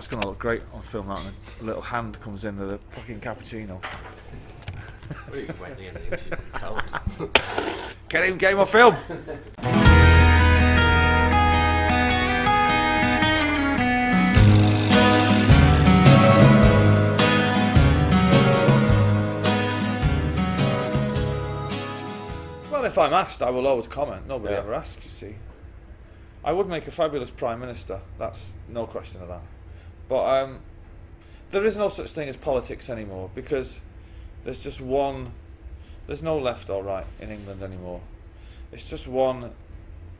That's going to look great on film, that one. A little hand comes in with a fucking cappuccino. Get him, game on film! Well, if I'm asked, I will always comment. Nobody ever asks, you see. I would make a fabulous Prime Minister, that's no question of that. But there is no such thing as politics anymore, because there's just one, there's no left or right in England anymore. It's just one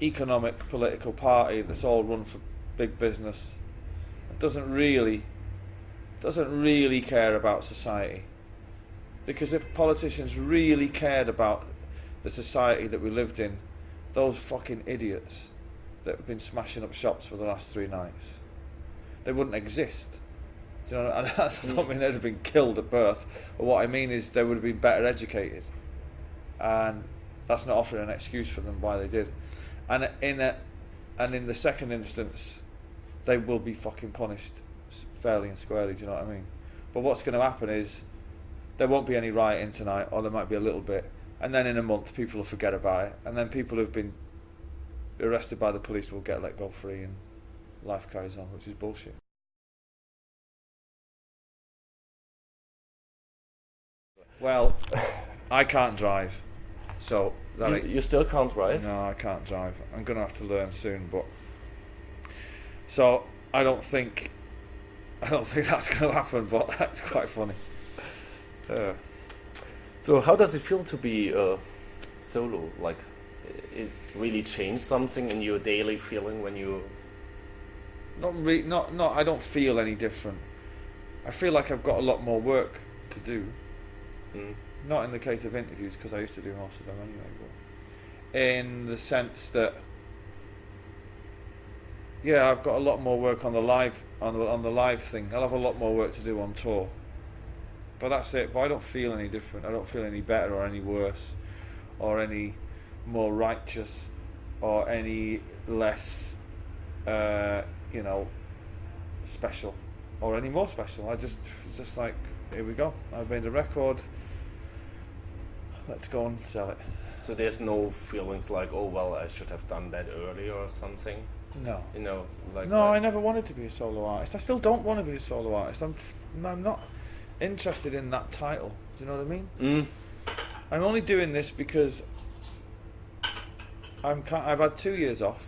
economic political party that's all run for big business. It doesn't really care about society. Because if politicians really cared about the society that we lived in, those fucking idiots that have been smashing up shops for the last 3 nights, they wouldn't exist. Do you know? I don't mean they'd have been killed at birth, but what I mean is they would have been better educated, and that's not offering an excuse for them why they did. And in the second instance, they will be fucking punished fairly and squarely. Do you know what I mean? But what's going to happen is there won't be any rioting tonight, or there might be a little bit, and then in a month people will forget about it, and then people who've been arrested by the police will get let go free, and life carries on, which is bullshit. Well, I can't drive, so you still can't drive? No, I can't drive. I'm gonna have to learn soon, but so I don't think that's gonna happen. But that's quite funny. So how does it feel to be solo? Like, it really changed something in your daily feeling when you? Not. I don't feel any different. I feel like I've got a lot more work to do. Not in the case of interviews, because I used to do most of them anyway. But in the sense that, yeah, I've got a lot more work on the live thing. I'll have a lot more work to do on tour. But that's it. But I don't feel any different. I don't feel any better or any worse, or any more righteous, or any less, special, or any more special. It's just like, here we go. I've made a record. Let's go and sell it. So there's no feelings like, oh well, I should have done that earlier or something. No. I never wanted to be a solo artist. I still don't want to be a solo artist. I'm not interested in that title. Do you know what I mean? I'm only doing this because I've had 2 years off.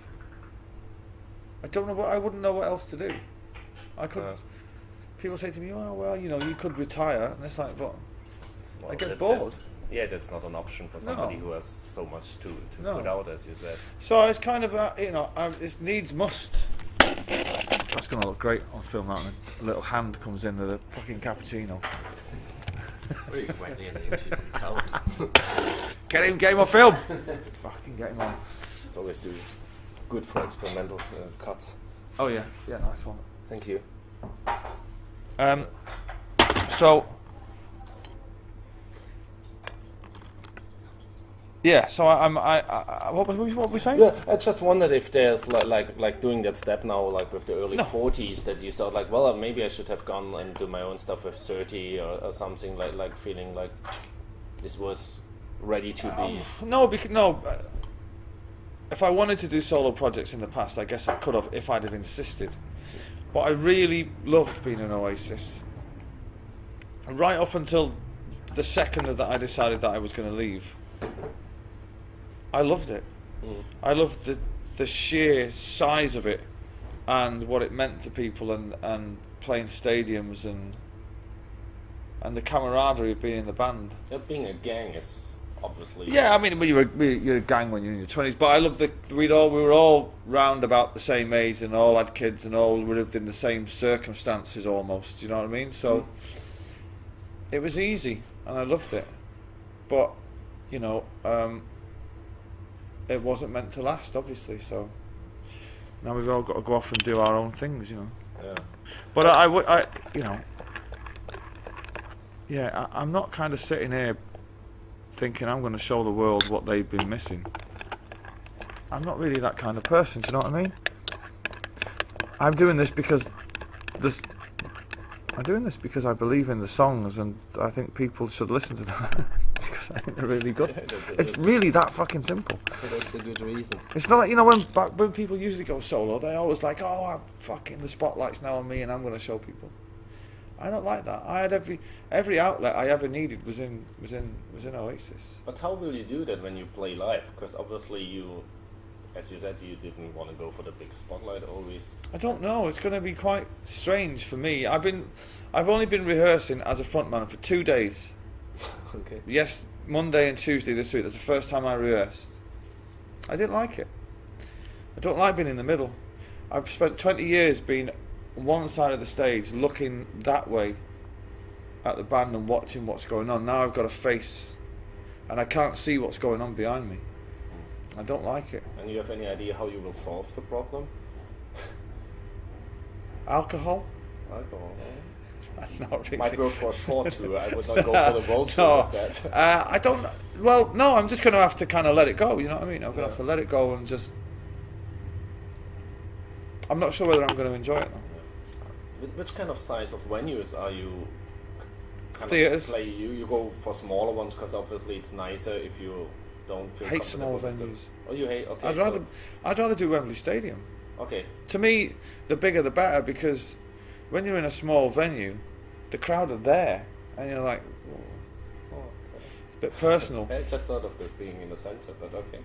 I wouldn't know what else to do. I could. People say to me, "Oh well, you could retire," and it's like, but I get bored. That's not an option for somebody who has so much to put out, as you said. So it's kind of it's needs must. That's going to look great on film, that one. A little hand comes in with a fucking cappuccino. Get him, game on film. Fucking get him on. It's always good for experimental cuts. Oh yeah, nice one. Thank you. So what were we saying? Yeah, I just wondered if there's like doing that step now, like with the early 40s, that you thought like, well, maybe I should have gone and do my own stuff with 30 or something, like feeling like this was ready to be. No. If I wanted to do solo projects in the past, I guess I could have if I'd have insisted. But I really loved being an Oasis. Right up until the second that I decided that I was going to leave, I loved it. I loved the sheer size of it and what it meant to people, and playing stadiums and the camaraderie of being in the band. Being a gang is obviously. Yeah, I mean, you're a gang when you're in your 20s, but I love we were all round about the same age, and all had kids, and all lived in the same circumstances almost. Do you know what I mean? So it was easy, and I loved it. But it wasn't meant to last, obviously. So now we've all got to go off and do our own things, Yeah. But I'm not kind of sitting here thinking I'm going to show the world what they've been missing. I'm not really that kind of person, do you know what I mean? I'm doing this because this, I'm doing this because I believe in the songs, and I think people should listen to them because I think they're really good. It's really that fucking simple. That's a good reason. It's not like, when people usually go solo, they're always like, oh, I'm fucking, the spotlight's now on me and I'm going to show people. I don't like that. I had every outlet I ever needed was in Oasis. But how will you do that when you play live? Because obviously you, as you said, you didn't want to go for the big spotlight always. I don't know. It's going to be quite strange for me. I've only been rehearsing as a frontman for 2 days. Okay. Yes, Monday and Tuesday this week. That's the first time I rehearsed. I didn't like it. I don't like being in the middle. I've spent 20 years being on one side of the stage, looking that way at the band and watching what's going on. Now I've got a face, and I can't see what's going on behind me. I don't like it. And you have any idea how you will solve the problem? Alcohol? Alcohol. Not really. Might work for a short tour. I would not go for the world tour of that. I don't. Well, no. I'm just going to have to kind of let it go. You know what I mean? I'm going to have to let it go and just. I'm not sure whether I'm going to enjoy it. Which kind of size of venues are you? Theatres. Play you go for smaller ones because obviously it's nicer if you don't feel. I hate small venues. Oh, you hate? Okay. I'd rather do Wembley Stadium. Okay. To me, the bigger the better, because when you're in a small venue, the crowd are there, and you're like, whoa. It's a bit personal. I just thought of this being in the centre, but okay.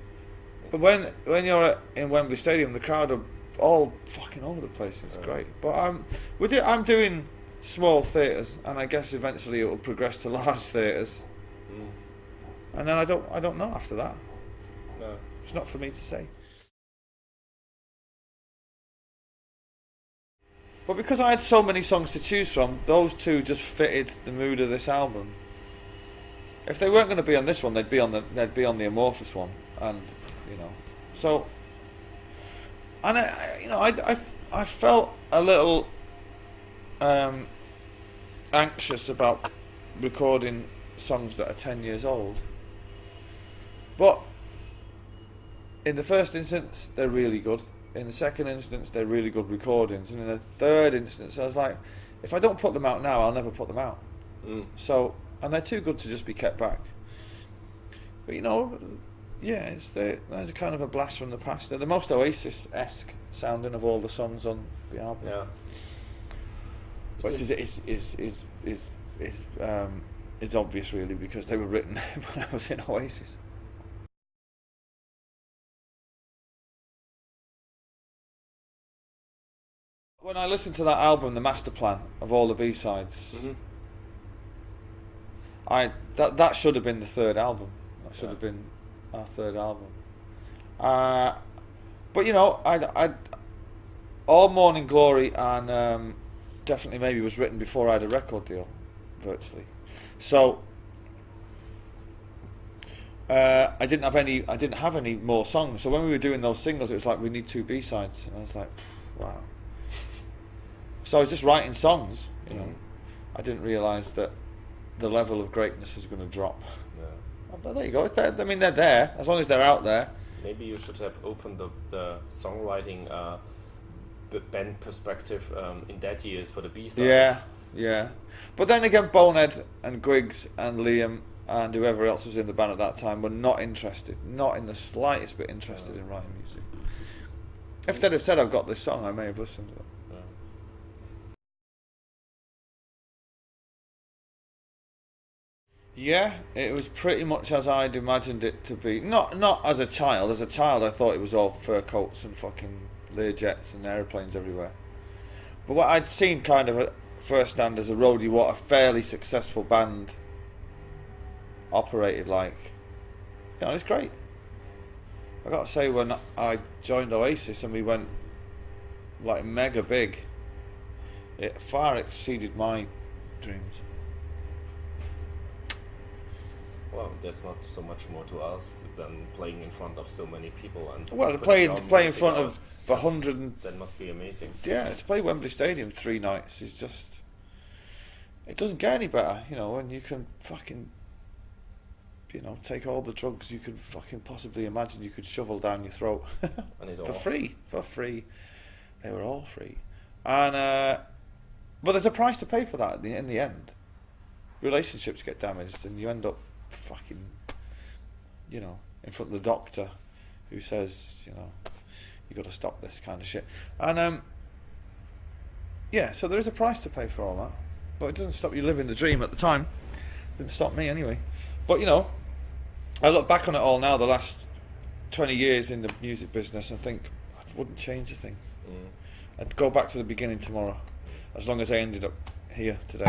But when you're in Wembley Stadium, the crowd are all fucking over the place. It's great. But I'm doing small theatres, and I guess eventually it will progress to large theatres. And then I don't know after that. No. It's not for me to say. But because I had so many songs to choose from, those two just fitted the mood of this album. If they weren't going to be on this one, they'd be on the Amorphous one, and so. And I felt a little anxious about recording songs that are 10 years old. But in the first instance, they're really good. In the second instance, they're really good recordings. And in the third instance, I was like, if I don't put them out now, I'll never put them out. So, and they're too good to just be kept back. But there's a kind of a blast from the past. They're the most Oasis-esque sounding of all the songs on the album. Yeah. Which is obvious, really, because they were written when I was in Oasis. When I listened to that album, the master plan of all the B-sides, that should have been the third album. That should have been our third album. But I All Morning Glory and Definitely Maybe was written before I had a record deal, virtually. So I didn't have any more songs. So when we were doing those singles, it was like, we need 2 B-sides, and I was like, wow. So I was just writing songs, I didn't realise that the level of greatness is going to drop. Yeah. But there you go. They're there, as long as they're out there. Maybe you should have opened the songwriting band perspective in that years for the B-sides. Yeah. But then again, Bonehead and Griggs and Liam and whoever else was in the band at that time were not interested, not in the slightest bit interested in writing music. If they'd have said, I've got this song, I may have listened to it. Yeah, it was pretty much as I'd imagined it to be. Not as a child. As a child, I thought it was all fur coats and fucking Learjets and aeroplanes everywhere. But what I'd seen kind of at first hand as a roadie, what a fairly successful band operated like. It's great. I got to say, when I joined Oasis and we went like mega big, it far exceeded my dreams. Well, there's not so much more to ask than playing in front of so many people and to play in front of 100. That must be amazing. Yeah, to play Wembley Stadium 3 nights is just. It doesn't get any better, and you can fucking. Take all the drugs you could fucking possibly imagine you could shovel down your throat for free. They were all free, and But there's a price to pay for that in the end. Relationships get damaged, and you end up fucking, you know, in front of the doctor, who says, you know, you got to stop this kind of shit. And yeah, so there is a price to pay for all that, but it doesn't stop you living the dream at the time. Didn't stop me anyway. But you know, I look back on it all now, the last 20 years in the music business, and think I wouldn't change a thing. I'd go back to the beginning tomorrow, as long as I ended up here today.